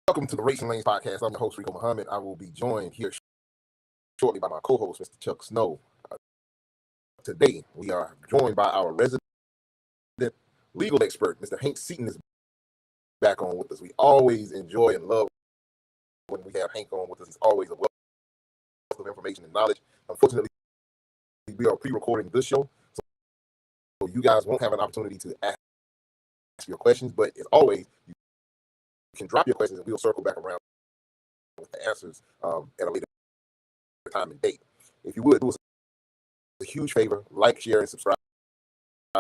Welcome to the Racing Lanes podcast. I'm your host, Rico Muhammad. I will be joined here shortly by my co-host, Mr. Chuck Snow. Today, we are joined by our resident legal expert, Mr. Hank Seaton, is back on with us. We always enjoy and love when we have Hank on with us. He's always a wealth of information and knowledge. Unfortunately, we are pre-recording this show, so you guys won't have an opportunity to ask your questions, but as always, you can drop your questions and we'll circle back around with the answers at a later time and date. If you would, do us a huge favor, like, share, and subscribe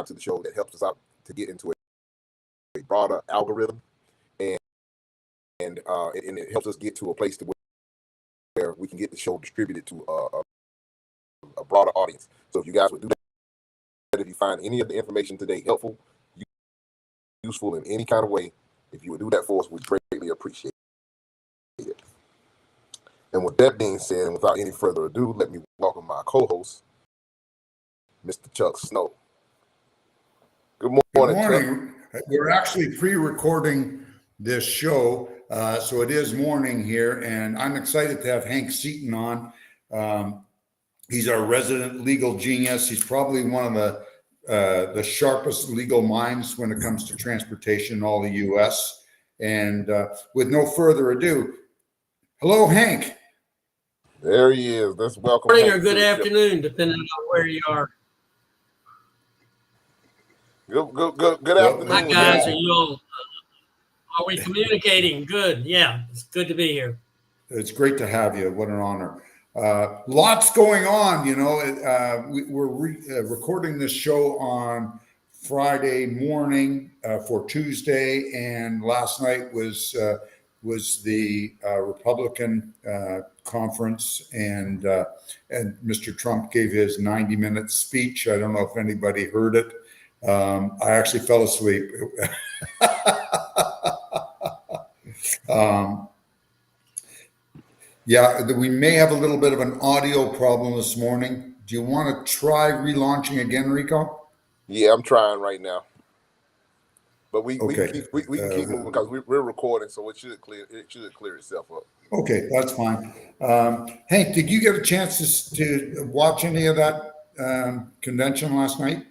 to the show. That helps us out to get into a broader algorithm, and it helps us get to a place to where we can get the show distributed to a broader audience. So if you guys would do that, if you find any of the information today helpful, useful in any kind of way, if you would do that for us, we'd greatly appreciate it. And with that being said, and without any further ado, let me welcome my co-host, Mr. Chuck Snow. Good morning, Chuck. We're actually pre-recording this show, so it is morning here, and I'm excited to have Hank Seaton on. He's our resident legal genius. He's probably one of the sharpest legal minds when it comes to transportation in all the U.S. And with no further ado, hello, Hank. There he is. Let's welcome. Good morning or good afternoon, depending on where you are. Good afternoon. Hi guys, are we communicating? Good. Yeah, it's good to be here. It's great to have you. What an honor. Lots going on, we're recording this show on Friday morning for Tuesday, and last night was the Republican conference, and Mr. Trump gave his 90-minute speech. I don't know if anybody heard it. I actually fell asleep. Yeah, we may have a little bit of an audio problem this morning. Do you want to try relaunching again, Rico? Yeah, I'm trying right now. But we can keep moving because we're recording, so it should clear itself up. Okay, that's fine. Hank, did you get a chance to watch any of that convention last night?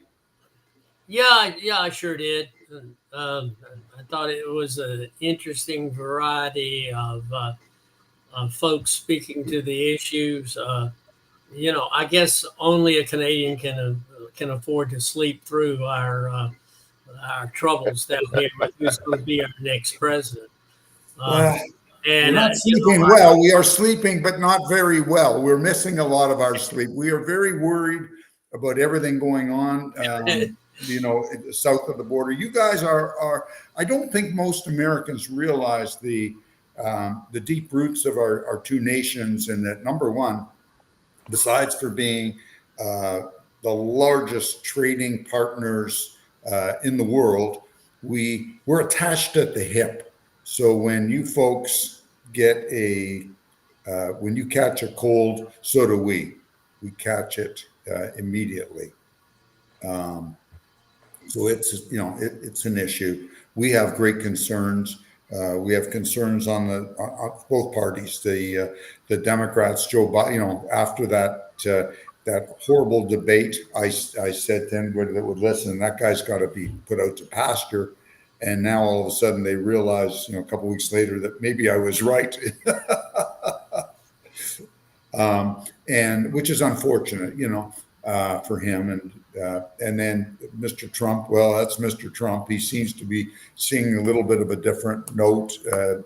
Yeah, I sure did. I thought it was an interesting variety of folks speaking to the issues. I guess only a Canadian can afford to sleep through our troubles down here with who's going to be our next president. And we're not sleeping well. We are sleeping, but not very well. We're missing a lot of our sleep. We are very worried about everything going on. South of the border. You guys are. I don't think most Americans realize the deep roots of our two nations, and that, number one, besides for being the largest trading partners in the world, we're attached at the hip. So when you folks get when you catch a cold, so do we. We catch it immediately. So it's an issue. We have great concerns. We have concerns on both parties. The Democrats, Joe Biden. After that horrible debate, I said to anybody that would listen, that guy's got to be put out to pasture. And now all of a sudden they realize, a couple of weeks later, that maybe I was right. And which is unfortunate, for him. And then Mr. Trump, well, that's Mr. Trump. He seems to be seeing a little bit of a different note.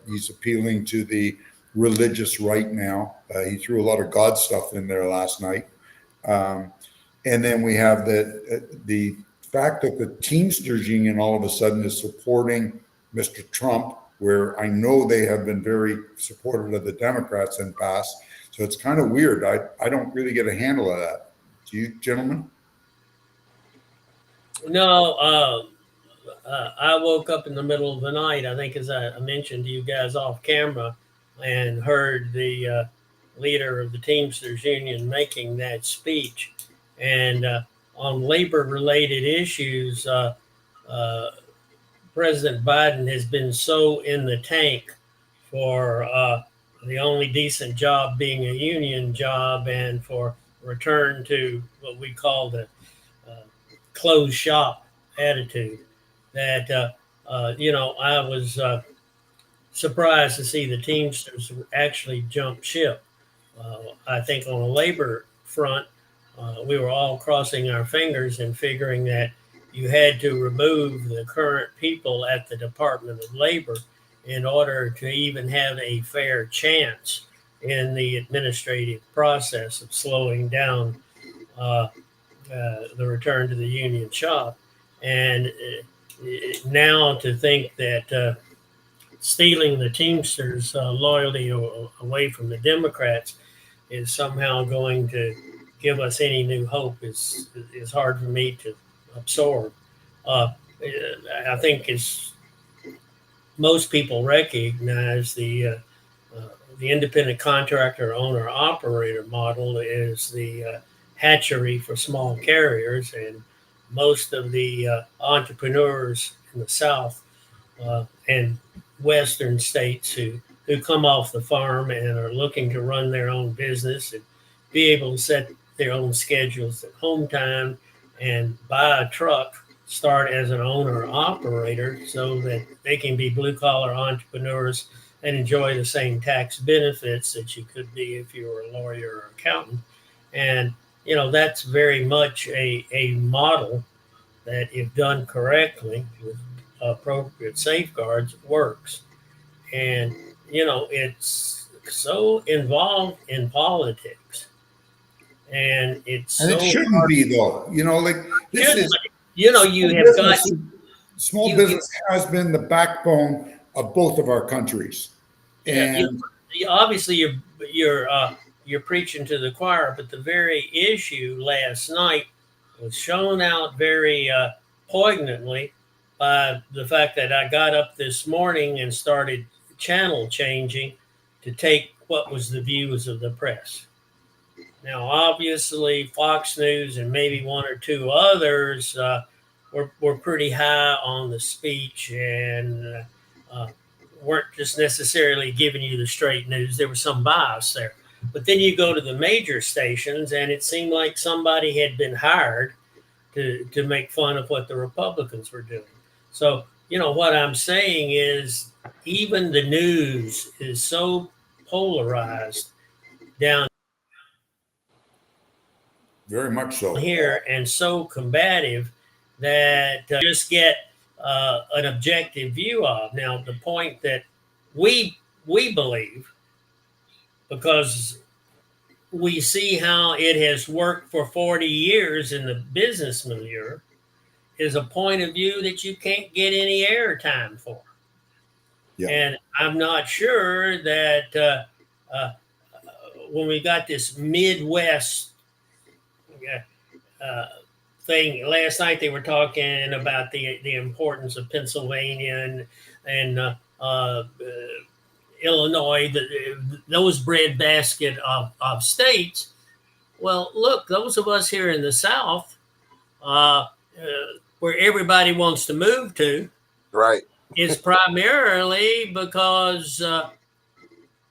He's appealing to the religious right now. He threw a lot of God stuff in there last night. And then we have the fact that the Teamsters Union all of a sudden is supporting Mr. Trump, where I know they have been very supportive of the Democrats in the past. So it's kind of weird. I don't really get a handle of that. Do you, gentlemen? No, I woke up in the middle of the night, I think, as I mentioned to you guys off camera, and heard the leader of the Teamsters Union making that speech. And on labor-related issues, President Biden has been so in the tank for the only decent job being a union job, and for return to what we call the closed shop attitude. That I was surprised to see the Teamsters actually jump ship. I think on a labor front, we were all crossing our fingers and figuring that you had to remove the current people at the Department of Labor in order to even have a fair chance in the administrative process of slowing down the return to the union shop. And now to think that stealing the Teamsters' loyalty away from the Democrats is somehow going to give us any new hope is hard for me to absorb. I think as most people recognize, the independent contractor owner operator model is the hatchery for small carriers, and most of the entrepreneurs in the South and Western states who come off the farm and are looking to run their own business and be able to set their own schedules at home time and buy a truck, start as an owner operator so that they can be blue collar entrepreneurs and enjoy the same tax benefits that you could be if you were a lawyer or accountant. And, that's very much a model that, if done correctly with appropriate safeguards, works. And, it's so involved in politics. And it's and so it shouldn't hard. be, though. Like this is You have got small business has been the backbone of both of our countries. And obviously you're preaching to the choir, but the very issue last night was shown out very poignantly by the fact that I got up this morning and started channel changing to take what was the views of the press. Now, obviously, Fox News and maybe one or two others were pretty high on the speech and weren't just necessarily giving you the straight news. There was some bias there. But then you go to the major stations, and it seemed like somebody had been hired to make fun of what the Republicans were doing. So, what I'm saying is even the news is so polarized down very much so here and so combative that just get an objective view of. Now, the point that we believe, because we see how it has worked for 40 years in the business milieu, is a point of view that you can't get any airtime for. Yeah. And I'm not sure that when we got this Midwest thing last night, they were talking about the importance of Pennsylvania and Illinois, those breadbasket of states. Well, look, those of us here in the South, where everybody wants to move to, right, is primarily because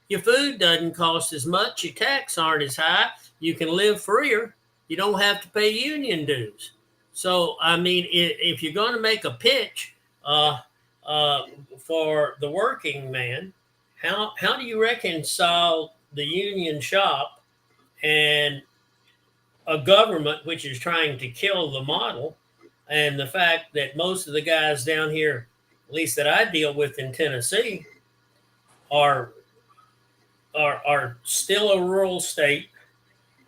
your food doesn't cost as much, your taxes aren't as high, you can live freer, you don't have to pay union dues. So, I mean, if you're going to make a pitch for the working man, how do you reconcile the union shop and a government which is trying to kill the model, and the fact that most of the guys down here, at least that I deal with in Tennessee, are still a rural state,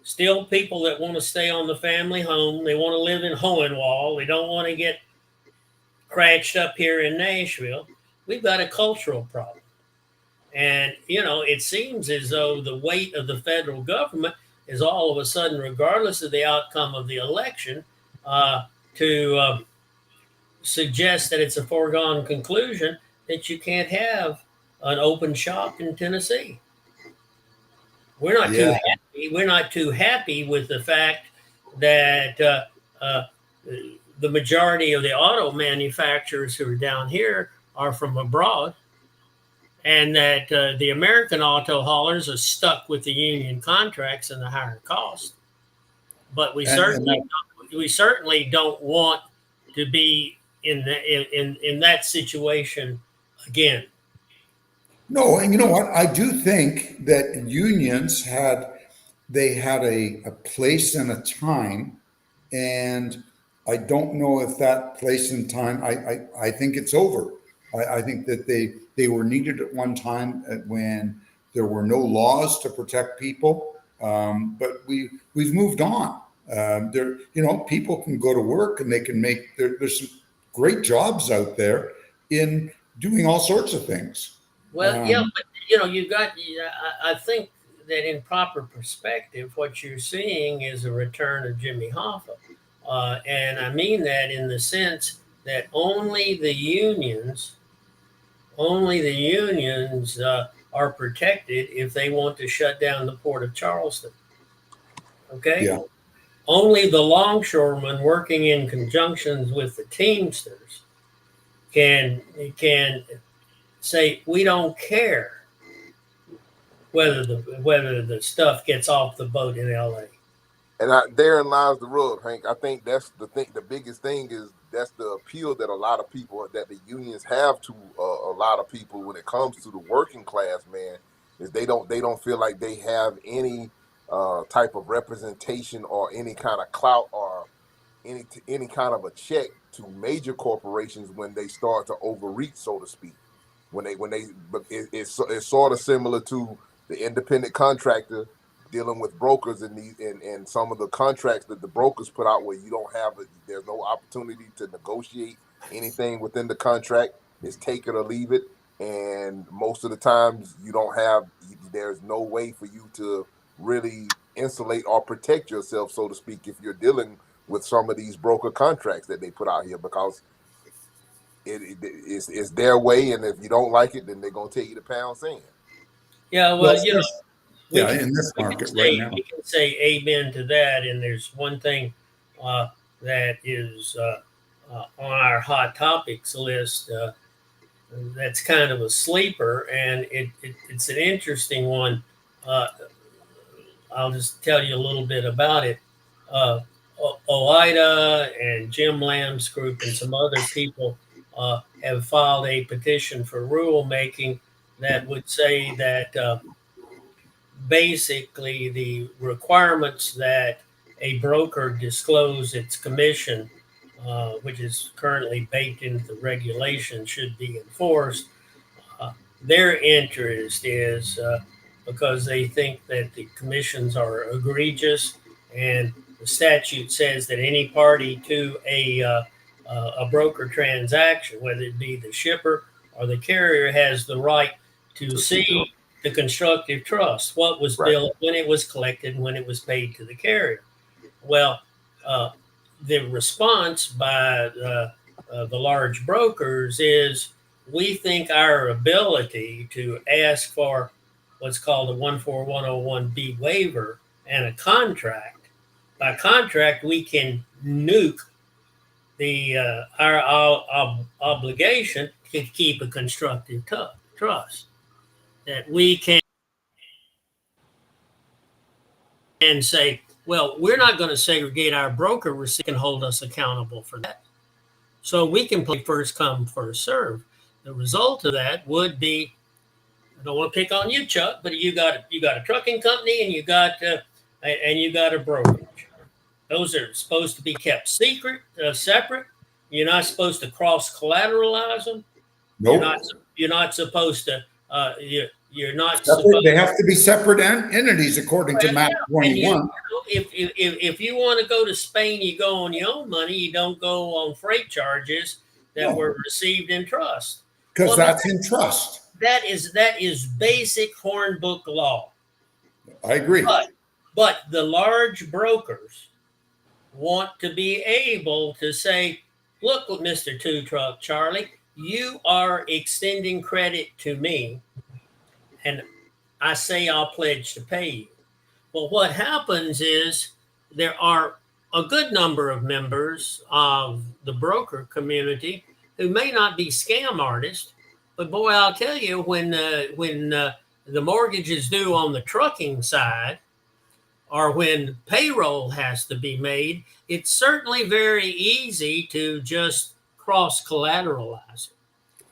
still people that want to stay on the family home. They want to live in Hohenwald. They don't want to get crashed up here in Nashville. We've got a cultural problem. And, it seems as though the weight of the federal government is all of a sudden, regardless of the outcome of the election, to suggest that it's a foregone conclusion that you can't have an open shop in Tennessee. We're not too happy. We're not too happy with the fact that the majority of the auto manufacturers who are down here are from abroad. and that the American auto haulers are stuck with the union contracts and the higher cost. But we certainly don't want to be in that situation again. No, and you know what? I do think that unions had a place and a time, and I don't know if that place and time. I think it's over. I think that they were needed at one time when there were no laws to protect people, but we've moved on. There, people can go to work and they can make there's some great jobs out there in doing all sorts of things. Well, yeah, but you got. I think that in proper perspective, what you're seeing is a return of Jimmy Hoffa, and I mean that in the sense that only the unions are protected if they want to shut down the port of Charleston. Okay. Yeah. Only the longshoremen working in conjunctions with the Teamsters can say we don't care whether the stuff gets off the boat in L.A. And therein lies the rub, Hank. I think that's the thing. The biggest thing is that's the appeal that a lot of people, that the unions have to a lot of people when it comes to the working class, man, is they don't feel like they have any type of representation or any kind of clout or any kind of a check to major corporations when they start to overreach, so to speak. But it's sort of similar to the independent contractor dealing with brokers and some of the contracts that the brokers put out where you don't have there's no opportunity to negotiate anything within the contract. It's take it or leave it, and most of the times there's no way for you to really insulate or protect yourself, so to speak, if you're dealing with some of these broker contracts that they put out here, because it's their way, and if you don't like it, then they're gonna tell you to pound sand. Yeah, well, in this market right now, we can say amen to that. And there's one thing that is on our hot topics list that's kind of a sleeper, and it's an interesting one. I'll just tell you a little bit about it. OIDA and Jim Lamb's group and some other people have filed a petition for rulemaking that would say that basically the requirements that a broker disclose its commission, which is currently baked into the regulation, should be enforced. Their interest is because they think that the commissions are egregious, and the statute says that any party to a broker transaction, whether it be the shipper or the carrier, has the right to see the constructive trust, what was billed, when it was collected, and when it was paid to the carrier. Well, the response by the large brokers is, we think our ability to ask for what's called a 14101B waiver and a contract, by contract, we can nuke our obligation to keep a constructive trust. That we can say, well, we're not going to segregate our broker receipt and hold us accountable for that. So we can play first come, first serve. The result of that would be, I don't want to pick on you, Chuck, but you got a trucking company and you got a brokerage. Those are supposed to be kept secret, separate. You're not supposed to cross collateralize them. Nope. You're not supposed to. You're not. They have to be separate entities according to MAP 21. If you want to go to Spain, you go on your own money. You don't go on freight charges that were received in trust. Because that's in trust. That is basic Hornbook law. I agree. But the large brokers want to be able to say, look, Mr. Two Truck Charlie, you are extending credit to me, and I say I'll pledge to pay you. Well, what happens is there are a good number of members of the broker community who may not be scam artists, But boy, I'll tell you, when the mortgage is due on the trucking side, or when payroll has to be made, it's certainly very easy to just cross collateralize it.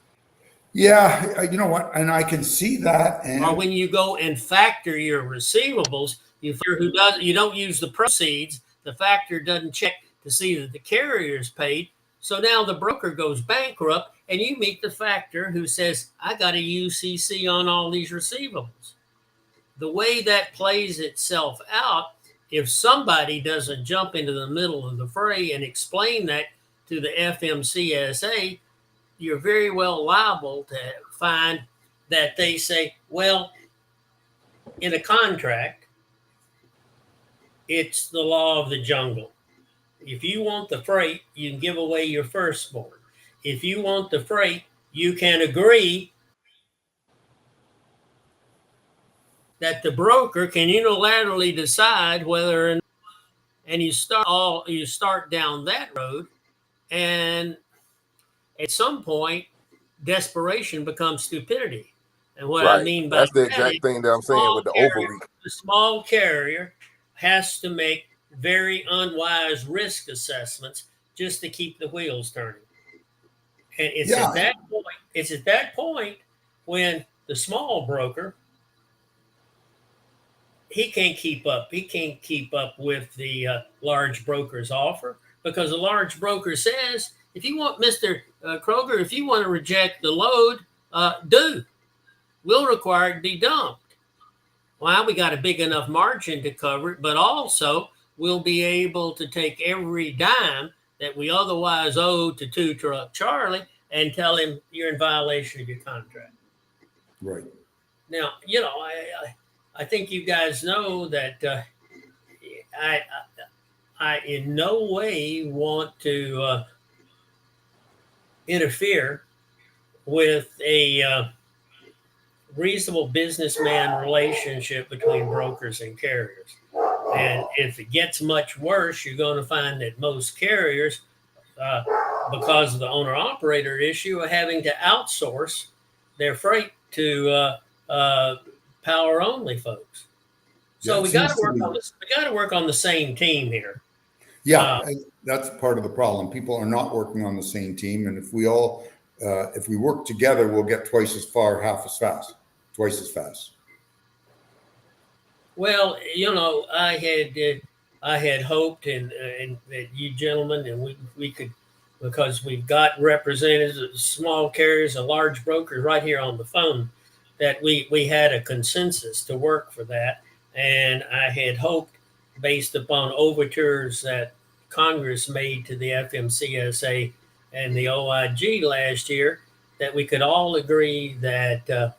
Yeah, you know what? And I can see that. Or And when you go and factor your receivables, you don't use the proceeds. The factor doesn't check to see that the carrier is paid. So now the broker goes bankrupt, and you meet the factor who says, "I got a UCC on all these receivables." The way that plays itself out, if somebody doesn't jump into the middle of the fray and explain that to the FMCSA, you're very well liable to find that they say, well, in a contract, it's the law of the jungle. If you want the freight, you can give away your firstborn. If you want the freight, you can agree that the broker can unilaterally decide whether, and you start down that road, and at some point, desperation becomes stupidity. And what I Right. mean by That's the that exact is thing that I'm saying with the overreach. the small carrier has to make very unwise risk assessments just to keep the wheels turning. And it's Yeah. at that point when the small broker, he can't keep up. He can't keep up with the large broker's offer, because the large broker says, if you want, Mr. Kroger, if you want to reject the load, we'll require it to be dumped. Well, we got a big enough margin to cover it, but also we'll be able to take every dime that we otherwise owe to Two Truck Charlie and tell him you're in violation of your contract. right. Now, I think you guys know that I in no way want to interfere with a reasonable businessman relationship between brokers and carriers. And if it gets much worse, you're going to find that most carriers, because of the owner-operator issue, are having to outsource their freight to power-only folks. So we got to work on the same team here. Yeah, that's part of the problem. People are not working on the same team, and if we work together, we'll get twice as far, twice as fast. Well, I had hoped, and that you gentlemen and we could, because we've got representatives of small carriers and large brokers right here on the phone, that we had a consensus to work for that. And I had hoped, based upon overtures that Congress made to the FMCSA and the OIG last year, that we could all agree that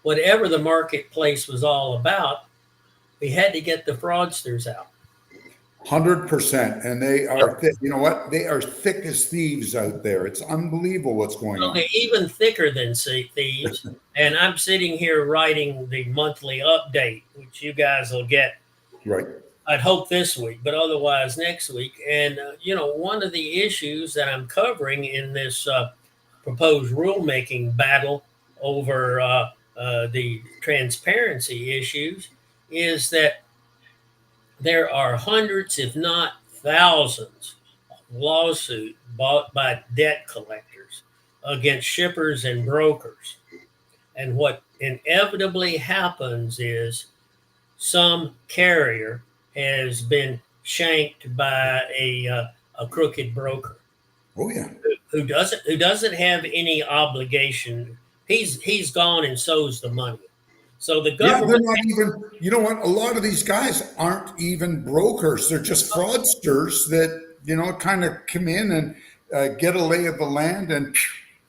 whatever the marketplace was all about, we had to get the fraudsters out. 100%. And they are, you know what? They are thick as thieves out there. It's unbelievable what's going on. Okay, even thicker than thieves. And I'm sitting here writing the monthly update, which you guys will get. Right. I'd hope this week, but otherwise next week. And, one of the issues that I'm covering in this proposed rulemaking battle over the transparency issues is that there are hundreds, if not thousands, of lawsuits bought by debt collectors against shippers and brokers. And what inevitably happens is some carrier has been shanked by a crooked broker. Oh yeah. Who doesn't have any obligation. He's gone and sows the money. So the government. Yeah, they're not even. You know what? A lot of these guys aren't even brokers. They're just fraudsters that kind of come in and get a lay of the land, and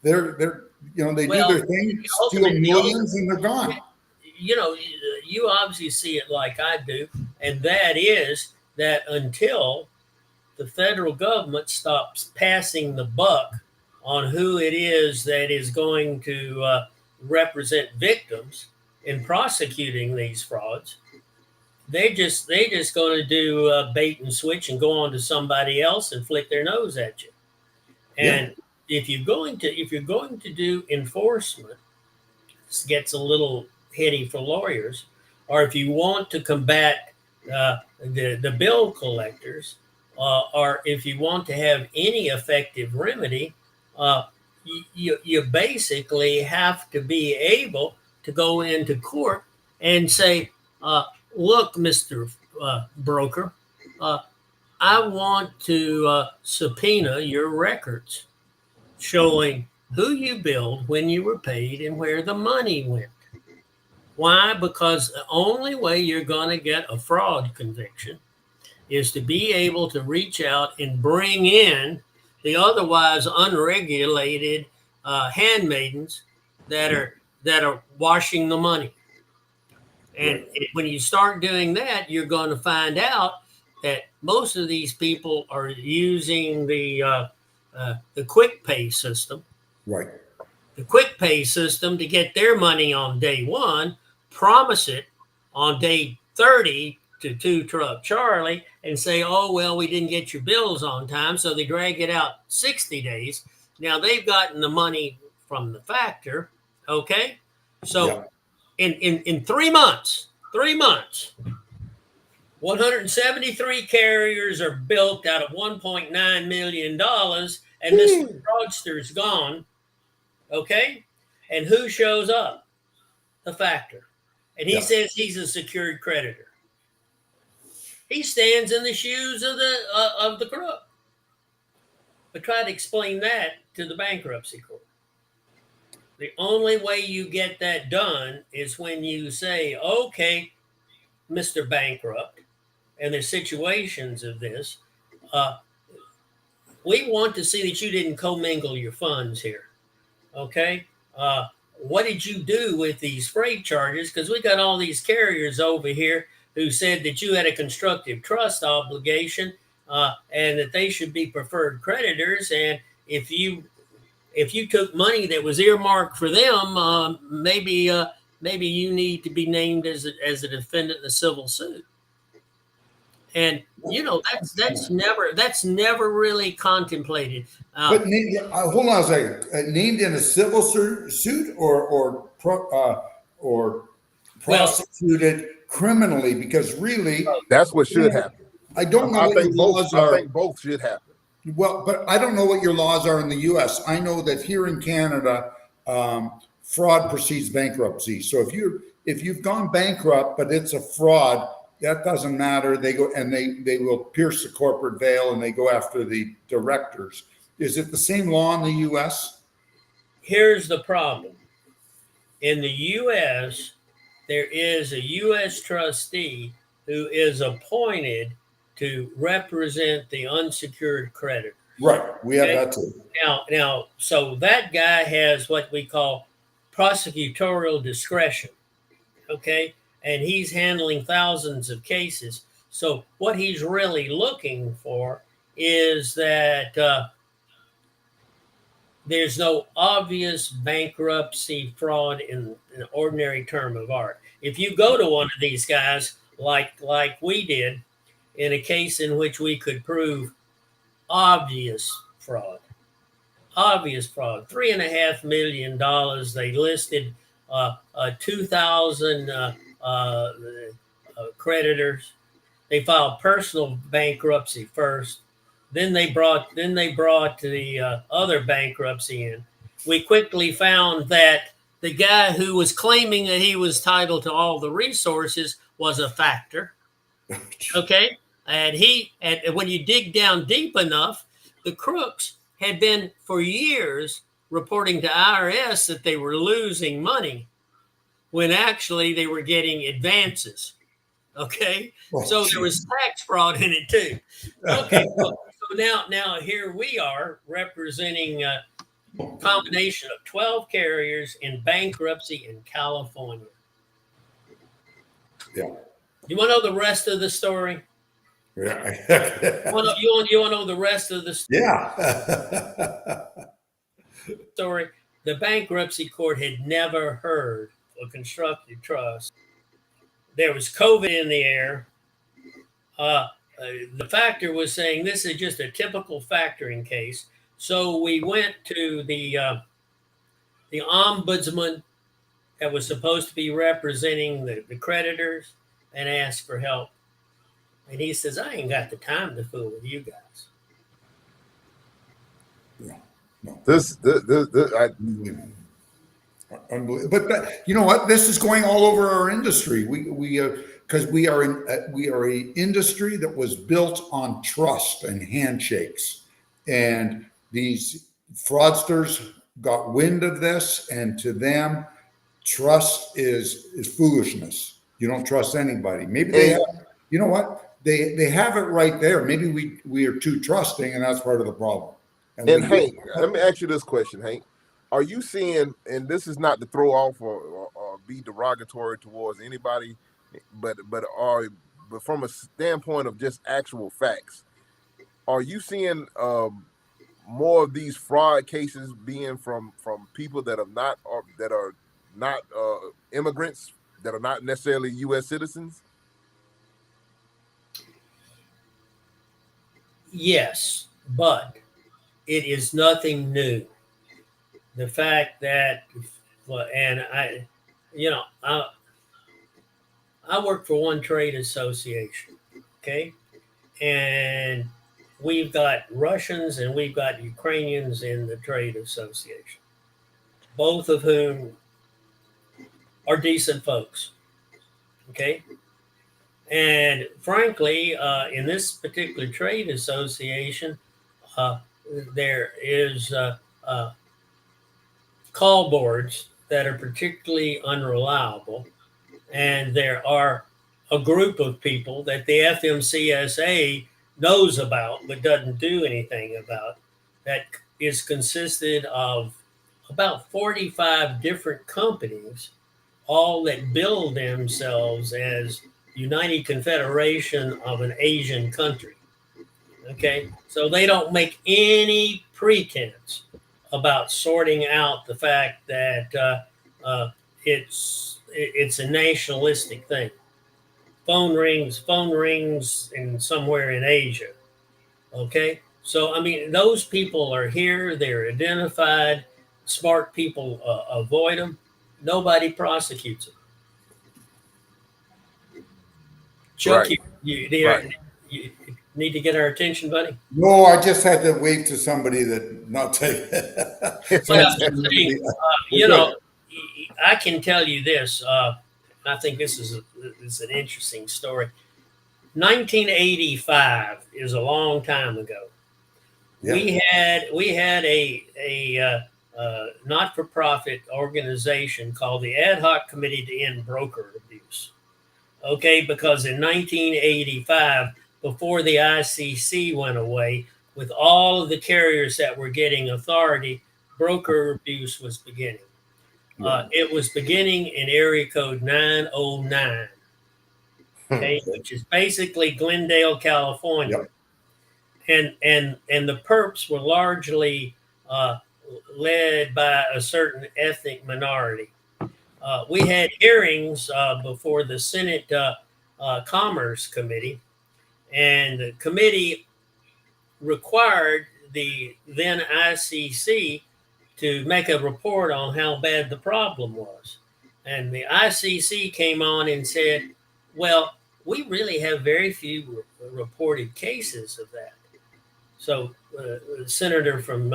they're they do their thing, steal millions, and they're gone. You obviously see it like I do, and that is that until the federal government stops passing the buck on who it is that is going to represent victims in prosecuting these frauds, they just going to do bait and switch and go on to somebody else and flick their nose at you. And if you're going to do enforcement, this gets a little heady for lawyers, or if you want to combat the bill collectors, or if you want to have any effective remedy, you basically have to be able to go into court and say, look, Mr. Broker, I want to subpoena your records showing who you billed, when you were paid, and where the money went. Why? Because the only way you're going to get a fraud conviction is to be able to reach out and bring in the otherwise unregulated handmaidens that are washing the money. And when you start doing that, you're going to find out that most of these people are using the quick pay system. Right. The quick pay system to get their money on day one, promise it on day 30 to Two Truck Charlie, and say, oh, well, we didn't get your bills on time. So they drag it out 60 days. Now they've gotten the money from the factor. Okay. So in 3 months, 173 carriers are built out of $1.9 million, and Mr. Fraudster's gone. Okay. And who shows up? The factor. And he says he's a secured creditor. He stands in the shoes of the crook. But try to explain that to the bankruptcy court. The only way you get that done is when you say, okay, Mr. Bankrupt, and there's situations of this, we want to see that you didn't commingle your funds here. Okay? What did you do with these freight charges? Because we got all these carriers over here who said that you had a constructive trust obligation and that they should be preferred creditors. And if you took money that was earmarked for them, maybe you need to be named as a defendant in a civil suit. And that's never really contemplated. But hold on a second. Named in a civil suit or prosecuted criminally, because really that's what should happen. I don't know what your laws are. I think both should happen. Well, but I don't know what your laws are in the U.S. I know that here in Canada, fraud precedes bankruptcy. So if you've gone bankrupt, but it's a fraud, that doesn't matter. They go and they will pierce the corporate veil and they go after the directors. Is it the same law in the U.S.? Here's the problem. In the U.S., there is a U.S. trustee who is appointed to represent the unsecured creditor. Right. We have that too. Now, so that guy has what we call prosecutorial discretion. Okay. And he's handling thousands of cases. So what he's really looking for is that there's no obvious bankruptcy fraud in an ordinary term of art. If you go to one of these guys, like we did, in a case in which we could prove obvious fraud, $3.5 million. They listed 2,000 creditors. They filed personal bankruptcy first. Then they brought the other bankruptcy in. We quickly found that the guy who was claiming that he was entitled to all the resources was a factor. Okay. And when you dig down deep enough, the crooks had been for years reporting to IRS that they were losing money when actually they were getting advances. Okay. So there was tax fraud in it too. Okay. So now here we are representing a combination of 12 carriers in bankruptcy in California. Yeah. You want to know the rest of the story? Yeah. You want to know the rest of the story? Yeah. Story. The bankruptcy court had never heard of constructive trust. There was COVID in the air. The factor was saying this is just a typical factoring case. So we went to the ombudsman that was supposed to be representing the creditors and asked for help. And he says, I ain't got the time to fool with you guys. No. Unbelievable. But you know what? This is going all over our industry. Because we are an industry that was built on trust and handshakes, and these fraudsters got wind of this, and to them, trust is foolishness. You don't trust anybody. Maybe they have, you know what? They have it right there. Maybe we are too trusting, and that's part of the problem. And Hank, let me ask you this question, Hank. Are you seeing, and this is not to throw off or be derogatory towards anybody, but from a standpoint of just actual facts, are you seeing more of these fraud cases being from people that are not immigrants, that are not necessarily U.S. citizens? Yes, but it is nothing new. The fact that, and I work for one trade association, okay, and we've got Russians and we've got Ukrainians in the trade association, both of whom are decent folks, okay. And frankly, in this particular trade association, there is call boards that are particularly unreliable, and there are a group of people that the FMCSA knows about but doesn't do anything about, that is consisted of about 45 different companies, all that bill themselves as United Confederation of an Asian country. Okay, so they don't make any pretense about sorting out the fact that it's a nationalistic thing. Phone rings in somewhere in Asia. Okay, so I mean, those people are here. They're identified. Smart people avoid them. Nobody prosecutes them. Chuck, Right. you need to get our attention, buddy. No, I just had to wave to somebody that not take. Well, I can tell you this. I think this is an interesting story. 1985 is a long time ago. Yeah. We had a not-for-profit organization called the Ad Hoc Committee to End Broker Abuse. Okay, because in 1985, before the ICC went away, with all of the carriers that were getting authority, broker abuse was beginning. It was beginning in area code 909, okay, which is basically Glendale, California. Yep. And the perps were largely led by a certain ethnic minority. We had hearings before the Senate Commerce Committee, and the committee required the then ICC to make a report on how bad the problem was. And the ICC came on and said, well, we really have very few reported cases of that. So the senator from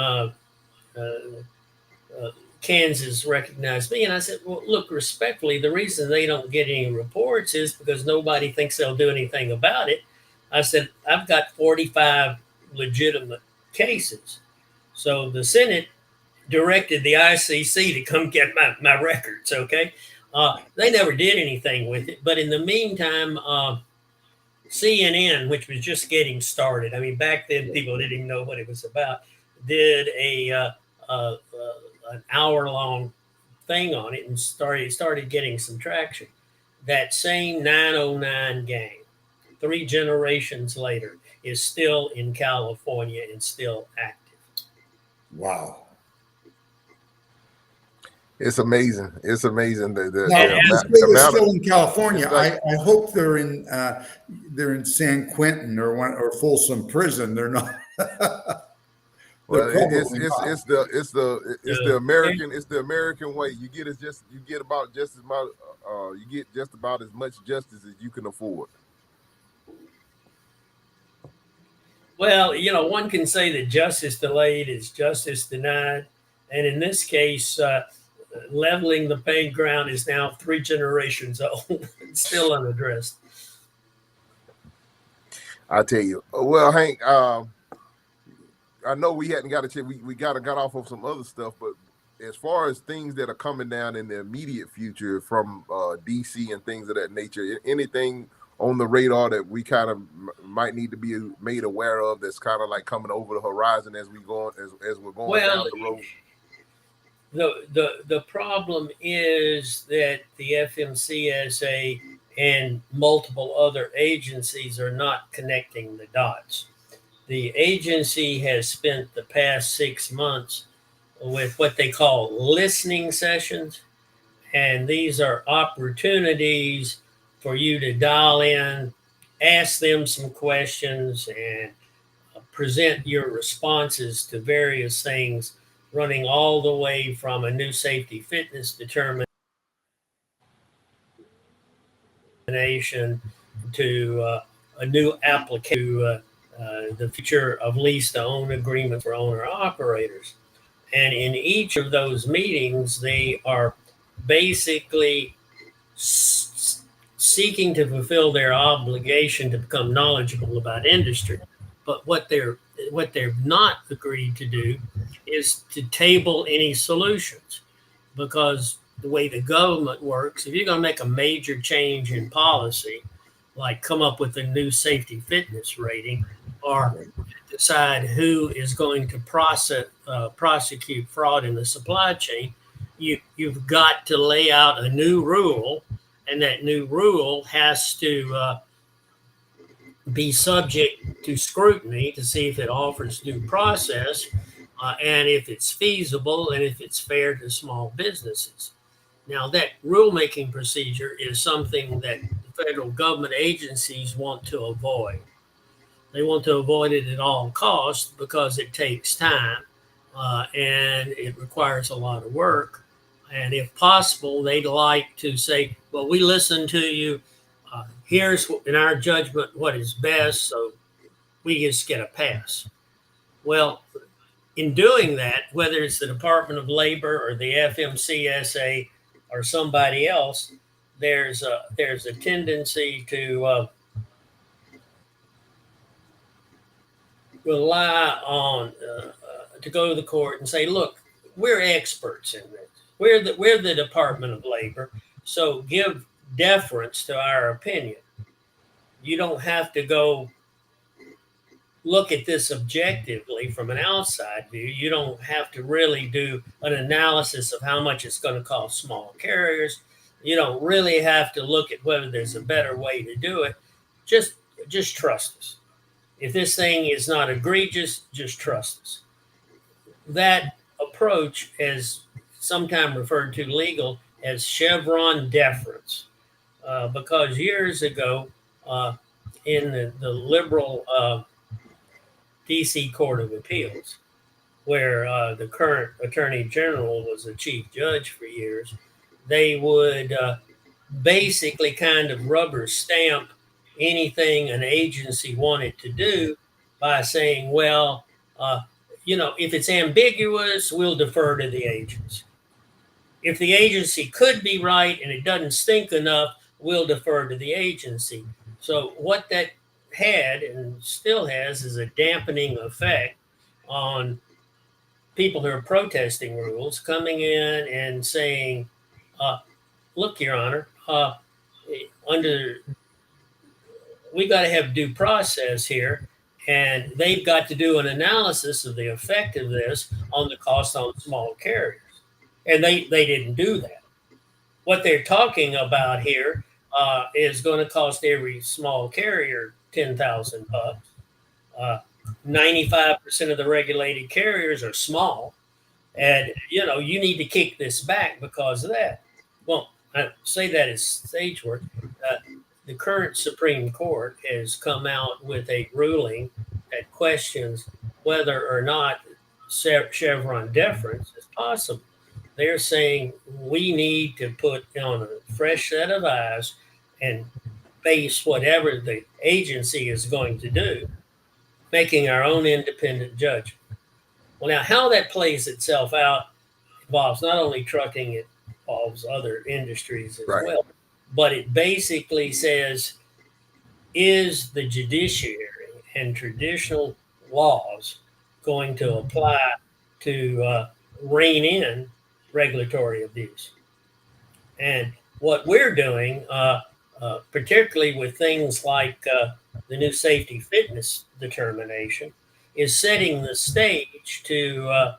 Kansas recognized me, and I said, well, look, respectfully, the reason they don't get any reports is because nobody thinks they'll do anything about it. I said, I've got 45 legitimate cases. So the Senate directed the ICC to come get my records, okay? They never did anything with it. But in the meantime, CNN, which was just getting started, I mean, back then people didn't even know what it was about, did an hour-long thing on it and started getting some traction. That same 909 gang, 3 generations later, is still in California and still active. Wow. It's amazing. It's amazing. They're still in California. I hope they're in San Quentin or Folsom Prison. They're not. Well, probably not. it's the American way. You get about just as much you get just about as much justice as you can afford. Well, one can say that justice delayed is justice denied. And in this case, leveling the playing ground is now 3 generations old. It's still unaddressed. I tell you. Well, Hank, I know we hadn't got a chance. We got off of some other stuff, but as far as things that are coming down in the immediate future from DC and things of that nature, anything on the radar that we kind of might need to be made aware of that's kind of like coming over the horizon as we're going down the road? The problem is that the FMCSA and multiple other agencies are not connecting the dots. The agency has spent the past 6 months with what they call listening sessions, and these are opportunities for you to dial in, ask them some questions, and present your responses to various things, running all the way from a new safety fitness determination to a new application to the future of lease to own agreement for owner operators. And in each of those meetings, they are basically seeking to fulfill their obligation to become knowledgeable about industry. But what they've not agreed to do is to table any solutions, because the way the government works, if you're going to make a major change in policy, like come up with a new safety fitness rating or decide who is going to prosecute fraud in the supply chain, you've got to lay out a new rule, and that new rule has to be subject to scrutiny to see if it offers due process and if it's feasible and if it's fair to small businesses. Now, that rulemaking procedure is something that the federal government agencies want to avoid. They want to avoid it at all costs because it takes time and it requires a lot of work. And if possible, they'd like to say, well, we listened to you. Here's, in our judgment, what is best, so we just get a pass. Well, in doing that, whether it's the Department of Labor or the FMCSA or somebody else, there's a tendency to rely on to go to the court and say, look, we're experts in this. We're the Department of Labor, so give deference to our opinion. You don't have to go look at this objectively from an outside view. You don't have to really do an analysis of how much it's going to cost small carriers. You don't really have to look at whether there's a better way to do it. Just trust us. If this thing is not egregious, just trust us. That approach is sometimes referred to legal as Chevron deference, because years ago in the liberal DC Court of Appeals, where the current Attorney General was a chief judge for years, they would basically kind of rubber stamp anything an agency wanted to do by saying, well, if it's ambiguous, we'll defer to the agency. If the agency could be right and it doesn't stink enough, we'll defer to the agency. So what that had and still has is a dampening effect on people who are protesting rules coming in and saying, look, Your Honor, we got to have due process here, and they've got to do an analysis of the effect of this on the cost on small carriers. And they didn't do that. What they're talking about here is going to cost every small carrier $10,000. 95% of the regulated carriers are small, and you need to kick this back because of that. Well, I say that as stage work. The current Supreme Court has come out with a ruling that questions whether or not Chevron deference as possible. They're saying we need to put on a fresh set of eyes and base whatever the agency is going to do, making our own independent judgment. Well, now how that plays itself out involves not only trucking, it involves other industries as well. But it basically says, is the judiciary and traditional laws going to apply to rein in regulatory abuse? And what we're doing, particularly with things like the new safety fitness determination, is setting the stage to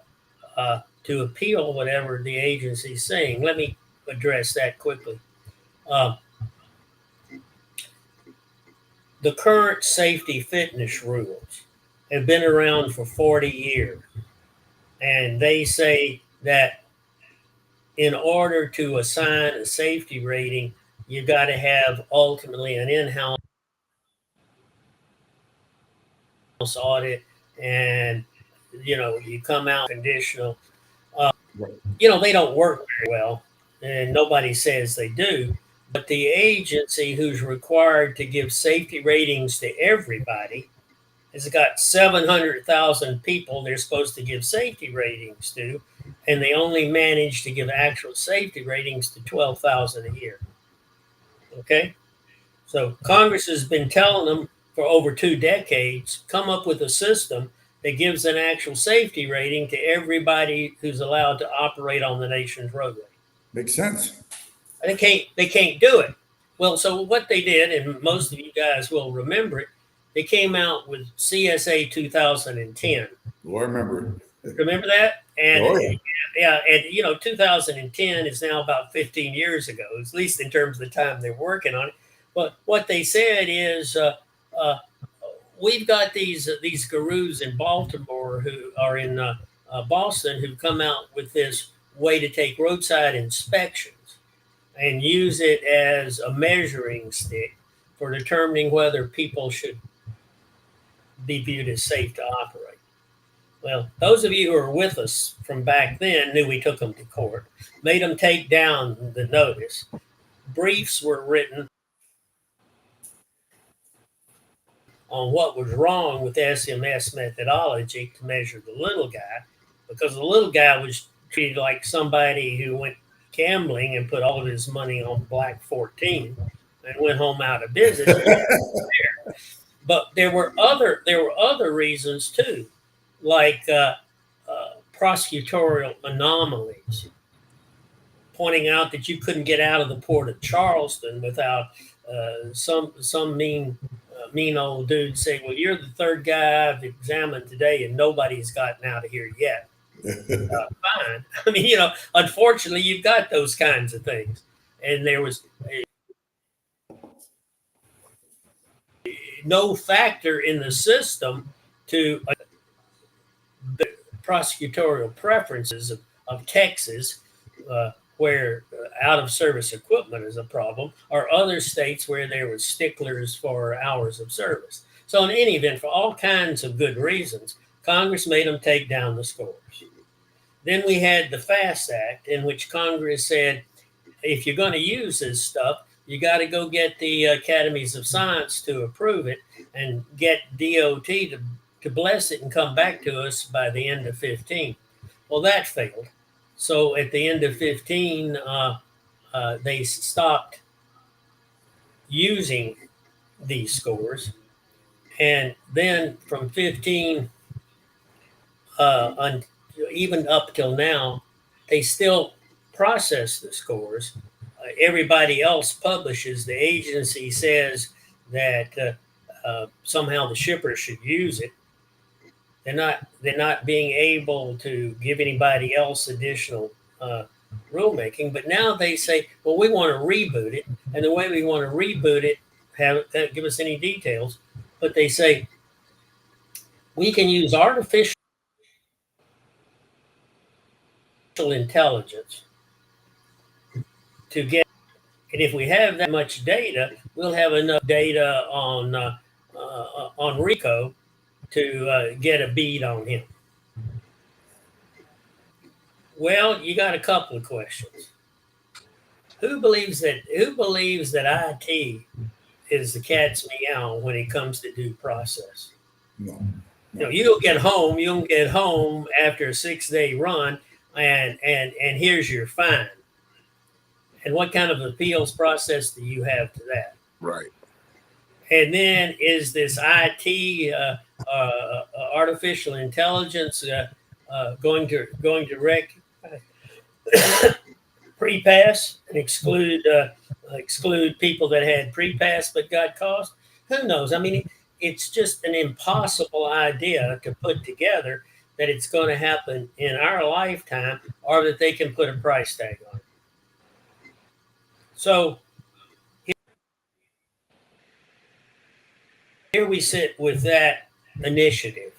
appeal whatever the agency is saying. Let me address that quickly. The current safety fitness rules have been around for 40 years. And they say that in order to assign a safety rating, you got to have ultimately an in-house audit, and you come out conditional. They don't work very well, and nobody says they do. But the agency who's required to give safety ratings to everybody has got 700,000 people they're supposed to give safety ratings to, and they only manage to give actual safety ratings to 12,000 a year. Okay? So Congress has been telling them for over 2 decades, come up with a system that gives an actual safety rating to everybody who's allowed to operate on the nation's roadway. Makes sense. They can't do it. Well, so what they did, and most of you guys will remember it, they came out with CSA 2010. Oh, I remember. Remember that? And yeah, and 2010 is now about 15 years ago, at least in terms of the time they're working on it. But what they said is, we've got these gurus in Baltimore who are in Boston who come out with this way to take roadside inspections and use it as a measuring stick for determining whether people should be viewed as safe to operate. Well, those of you who are with us from back then knew we took them to court, made them take down the notice. Briefs were written on what was wrong with SMS methodology to measure the little guy, because the little guy was treated like somebody who went gambling and put all of his money on Black 14 and went home out of business. But there were other reasons too, like prosecutorial anomalies, pointing out that you couldn't get out of the port of Charleston without some mean old dude saying, "Well, you're the third guy I've examined today, and nobody's gotten out of here yet." Fine. I mean, unfortunately, you've got those kinds of things, and there was no factor in the system to the prosecutorial preferences of Texas, where out of service equipment is a problem, or other states where there were sticklers for hours of service. So in any event, for all kinds of good reasons, Congress made them take down the scores. Then we had the FAST Act, in which Congress said, if you're going to use this stuff, you got to go get the Academies of Science to approve it and get DOT to bless it and come back to us by the end of 15. Well, that failed. So at the end of 15, they stopped using these scores. And then from 15, even up till now, they still process the scores. Everybody else publishes. The agency says that somehow the shipper should use it. They're not being able to give anybody else additional rulemaking. But now they say, well, we want to reboot it, and the way we want to reboot it, don't give us any details. But they say we can use artificial intelligence to get, and if we have that much data, we'll have enough data on Rico to get a bead on him. Well, you got a couple of questions. Who believes that IT is the cat's meow when it comes to due process? No. You'll get home after a 6-day run, and here's your fine. And what kind of appeals process do you have to that? Right. And then is this IT artificial intelligence going to wreck pre-pass and exclude people that had pre-pass but got cost? Who knows? I mean, it's just an impossible idea to put together that it's going to happen in our lifetime, or that they can put a price tag on it. So here we sit with that initiative,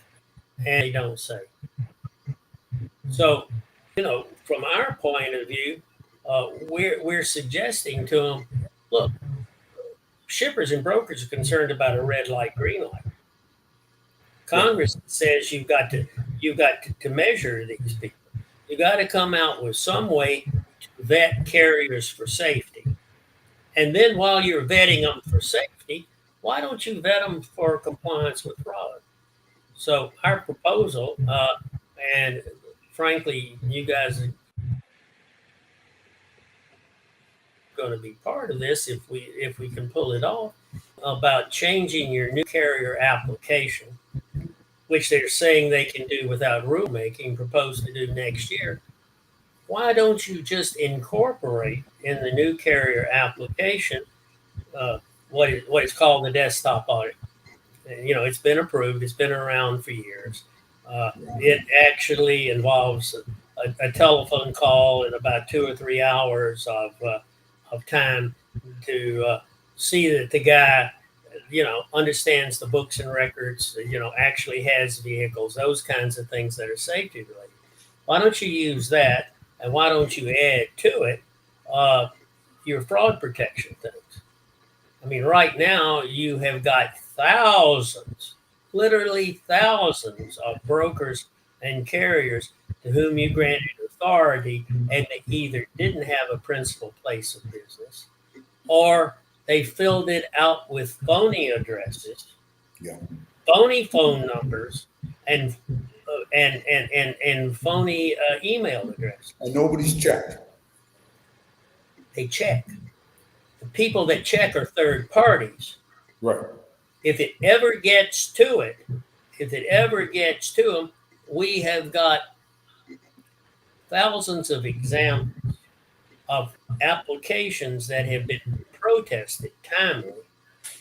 and they don't say. So, from our point of view, we're suggesting to them, look, shippers and brokers are concerned about a red light, green light. Congress says you've got to measure these people. You got to come out with some way to vet carriers for safety. And then while you're vetting them for safety, why don't you vet them for compliance with fraud? So our proposal, and frankly, you guys are going to be part of this if we can pull it off, about changing your new carrier application, which they're saying they can do without rulemaking, proposed to do next year. Why don't you just incorporate in the new carrier application what is called the desktop audit? It's been approved. It's been around for years. It actually involves a telephone call and about 2 or 3 hours of time to see that the guy, understands the books and records, actually has vehicles, those kinds of things that are safety related. Why don't you use that? And why don't you add to it your fraud protection things? I mean, right now you have got thousands, literally thousands of brokers and carriers to whom you granted authority, and they either didn't have a principal place of business, or they filled it out with phony addresses, phony phone numbers, and phony email addresses. And nobody's checked. They check. The people that check are third parties. Right. If it ever gets to them, we have got thousands of examples of applications that have been protested timely,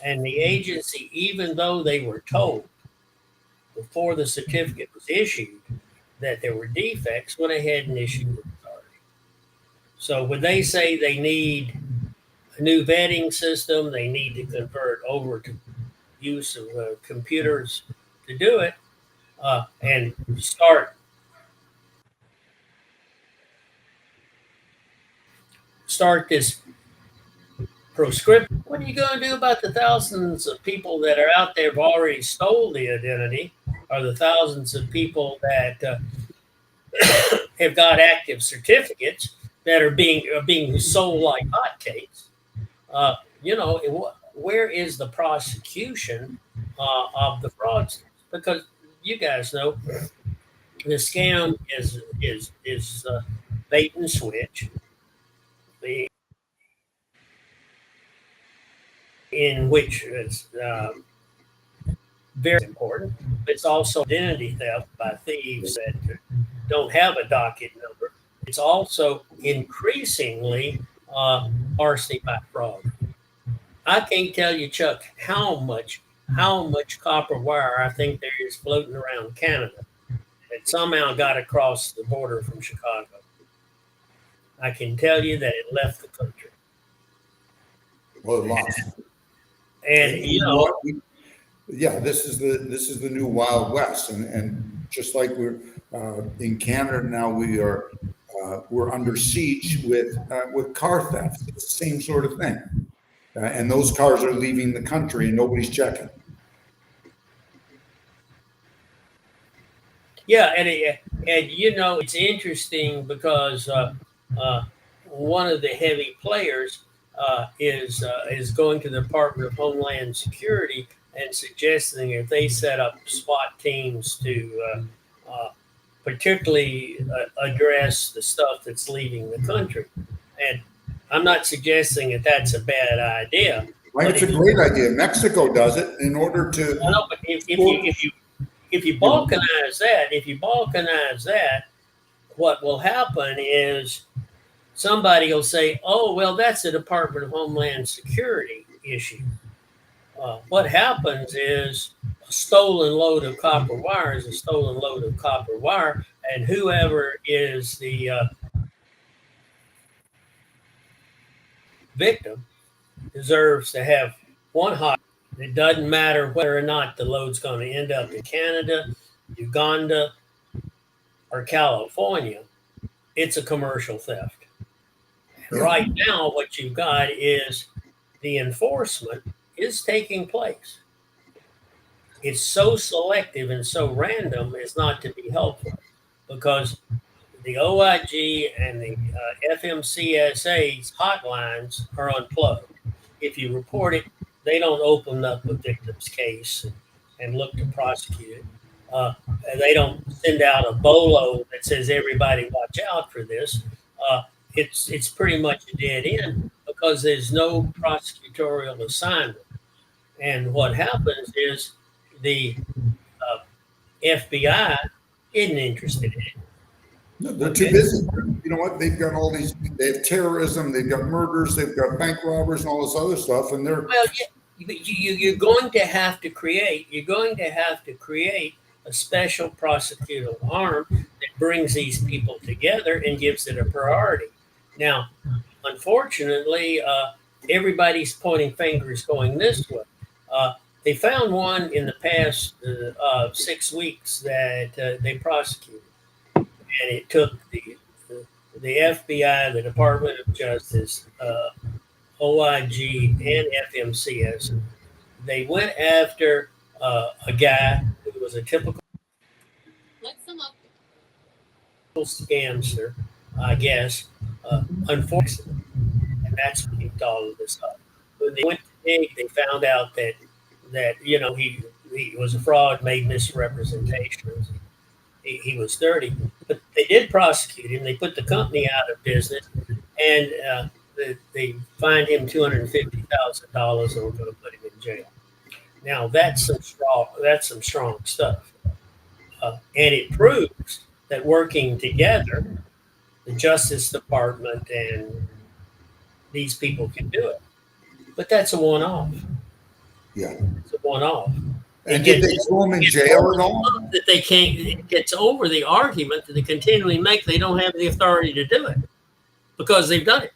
and the agency, even though they were told before the certificate was issued that there were defects, went ahead and issued the authority. So when they say they need a new vetting system, they need to convert over to use of computers to do it, and start this proscription. What are you going to do about the thousands of people that are out there who've already stole the identity, or the thousands of people that have got active certificates that are being sold like hotcakes? Where is the prosecution of the fraudsters? Because you guys know the scam is bait and switch, in which is very important. It's also identity theft by thieves that don't have a docket number. It's also increasingly larceny by fraud. I can't tell you, Chuck, how much copper wire I think there is floating around Canada that somehow got across the border from Chicago. I can tell you that it left the country. Well, it lost. And this is the new Wild West, and just like we're in Canada now, we're under siege with car theft. It's the same sort of thing, and those cars are leaving the country, and nobody's checking. Yeah, And it's interesting because one of the heavy players is going to the Department of Homeland Security and suggesting if they set up SWAT teams to particularly address the stuff that's leaving the country. And I'm not suggesting that that's a bad idea. Like, it's a great idea. Mexico does it in order to. I know, but if you balkanize that, what will happen is somebody will say, "Oh, well, that's a Department of Homeland Security issue." What happens is a stolen load of copper wire is a stolen load of copper wire, and whoever is the victim deserves to have one hot. It doesn't matter whether or not the load's going to end up in Canada, Uganda, or California. It's a commercial theft. And right now, what you've got is the enforcement is taking place. It's so selective and so random as not to be helpful, because the OIG and the FMCSA's hotlines are unplugged. If you report it, they don't open up a victim's case and look to prosecute it. They don't send out a bolo that says everybody watch out for this. It's pretty much a dead end because there's no prosecutorial assignment. And what happens is the FBI isn't interested in it. No, they're too busy. You know what? They've got all these. They have terrorism. They've got murders. They've got bank robbers and all this other stuff. And they're you're going to have to create. You're going to have to create a special prosecutorial arm that brings these people together and gives it a priority. Now, unfortunately, everybody's pointing fingers going this way. They found one in the past 6 weeks that they prosecuted, and it took the FBI, the Department of Justice, OIG, and FMCS. They went after a guy who was a typical scamster, I guess, unfortunately, and that's what kicked all of this up. When they went to dig, they found out that he was a fraud, made misrepresentations. He was dirty, but they did prosecute him. They put the company out of business, and they fined him $250,000 and were going to put him in jail. Now that's some strong stuff, and it proves that working together, the Justice Department and these people can do it. But that's a one-off. Yeah, it's a one-off. And did they throw them in jail at all? That they can't. It gets over the argument that they continually make. They don't have the authority to do it because they've done it.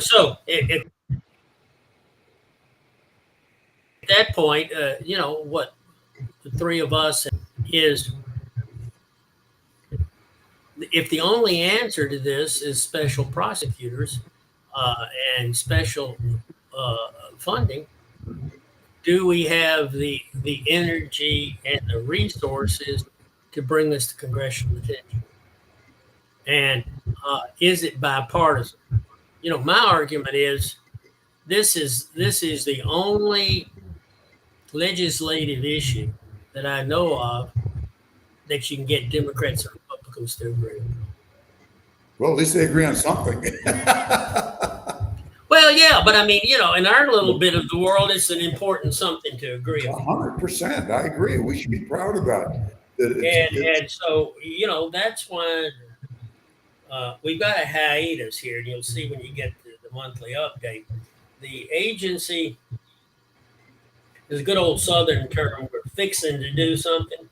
So at that point, what the three of us is, if the only answer to this is special prosecutors and special funding, do we have the energy and the resources to bring this to congressional attention? And is it bipartisan? My argument is this is the only legislative issue that I know of that you can get Democrats and Republicans to agree on. Well, at least they agree on something. Well, yeah, but I mean, in our little bit of the world, it's an important something to agree on. 100%. I agree. We should be proud about it. And so, that's why we've got a hiatus here. And you'll see when you get the monthly update. The agency is a good old Southern term for fixing to do something.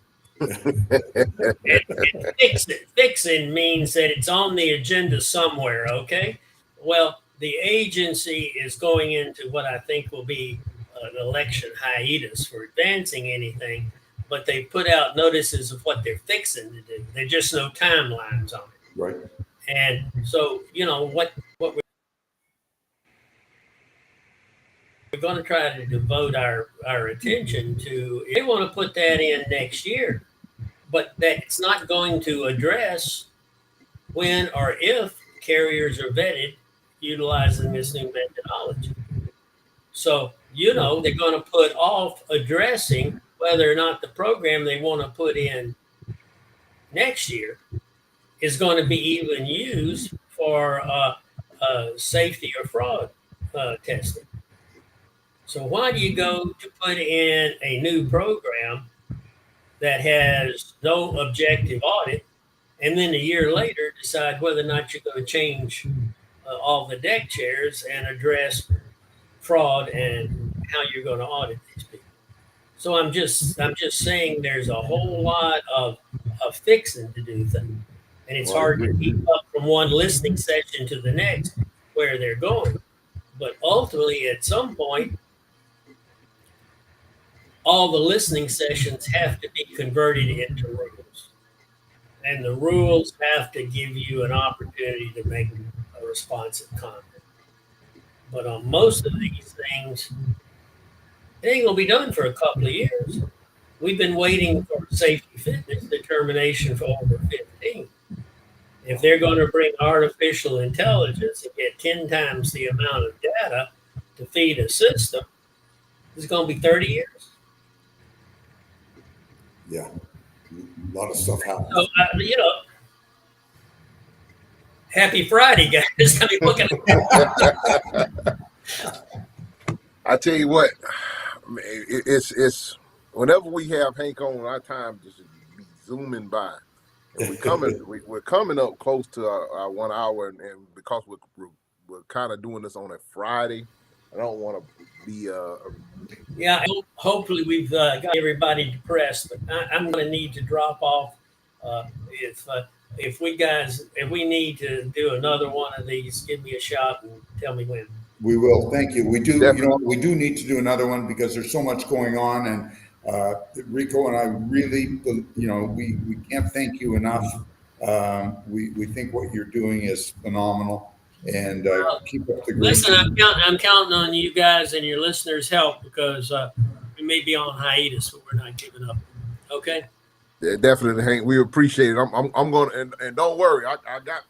Fixing means that it's on the agenda somewhere, okay? Well, the agency is going into what I think will be an election hiatus for advancing anything, but they put out notices of what they're fixing to do. There's just no timelines on it. Right. And so, what we're going to try to devote our attention to, they want to put that in next year. but that's not going to address when or if carriers are vetted utilizing this new methodology. So, they're going to put off addressing whether or not the program they want to put in next year is going to be even used for safety or fraud testing. So, why do you go to put in a new program that has no objective audit and then a year later decide whether or not you're going to change all the deck chairs and address fraud and how you're going to audit these people? So I'm just saying there's a whole lot of fixing to do things, and it's hard to keep up from one listening session to the next where they're going. But ultimately, at some point, all the listening sessions have to be converted into rules, and the rules have to give you an opportunity to make a responsive comment. But on most of these things, it ain't gonna be done for a couple of years. We've been waiting for safety fitness determination for over 15. If they're going to bring artificial intelligence and get 10 times the amount of data to feed a system, it's going to be 30 years. Yeah, a lot of stuff happens. So, happy Friday, guys. I mean, looking at I tell you what, it's whenever we have Hank on, our time just be zooming by. And we're coming up close to our 1 hour, and because we're kind of doing this on a Friday, I don't want to be yeah. Hopefully, we've got everybody depressed, but I'm going to need to drop off. If we need to do another one of these, give me a shout and tell me when. We will. Thank you. We do. Definitely. We do need to do another one because there's so much going on, and Rico and I really, we can't thank you enough. We think what you're doing is phenomenal, and keep up the great. Listen, I'm counting on you guys and your listeners' help because we may be on hiatus, but we're not giving up. Okay. Yeah, definitely, Hank. We appreciate it. I'm going to, and don't worry. I got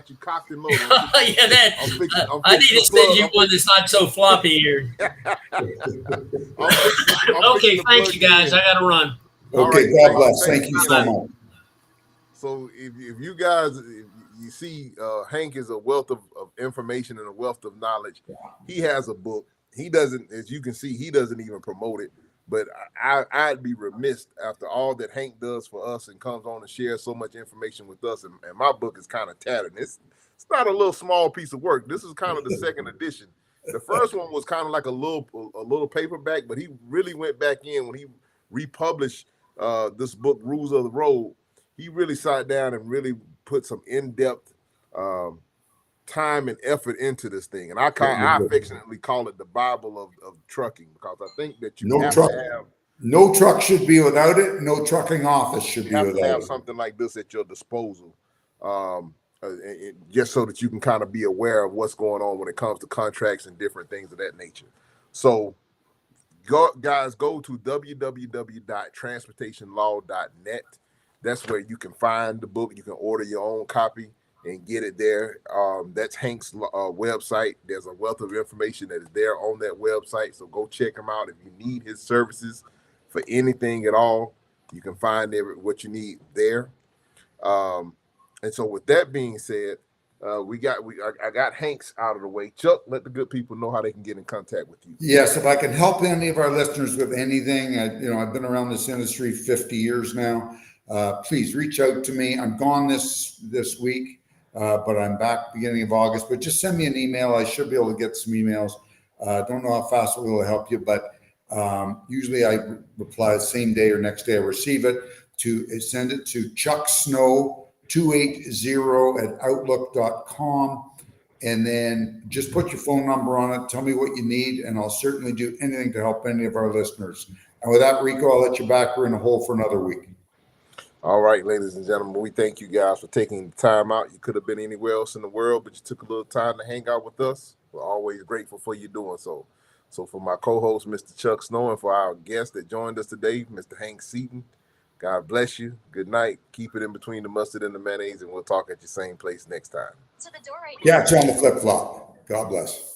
you cocked and loaded. I need to send you one that's not so floppy here. Okay, thank you guys. I got to run. Okay, right, God bless. Thank you so much. So if you guys, you see, Hank is a wealth of information and a wealth of knowledge. He has a book. He doesn't, as you can see, he doesn't even promote it. But I'd be remiss after all that Hank does for us and comes on and shares so much information with us. And my book is kind of tattered. It's not a little small piece of work. This is kind of the second edition. The first one was kind of like a little paperback, but he really went back in when he republished this book, Rules of the Road. He really sat down and really put some in-depth time and effort into this thing, and I affectionately call it the Bible of trucking, because I think that no truck should be without it. No trucking office should be without it. Have something like this at your disposal, just so that you can kind of be aware of what's going on when it comes to contracts and different things of that nature. So, guys, go to www.transportationlaw.net. That's where you can find the book. You can order your own copy and get it there. That's Hank's website. There's a wealth of information that is there on that website. So go check him out. If you need his services for anything at all, you can find what you need there. And so with that being said, I got Hank's out of the way. Chuck, let the good people know how they can get in contact with you. Yes, if I can help any of our listeners with anything, I've been around this industry 50 years now. Please reach out to me. I'm gone this week. But I'm back beginning of August. But just send me an email. I should be able to get some emails. Don't know how fast it will help you, but usually I reply the same day or next day I receive it. Send it to chucksnow280@outlook.com, and then just put your phone number on it. Tell me what you need, and I'll certainly do anything to help any of our listeners. And with that, Rico, I'll let you back. We're in a hole for another week. All right, ladies and gentlemen, we thank you guys for taking the time out. You could have been anywhere else in the world, but you took a little time to hang out with us. We're always grateful for you doing so. So for my co-host, Mr. Chuck Snow, and for our guest that joined us today, Mr. Hank Seaton, God bless you. Good night. Keep it in between the mustard and the mayonnaise, and we'll talk at your same place next time. Catch you on the flip flop. God bless.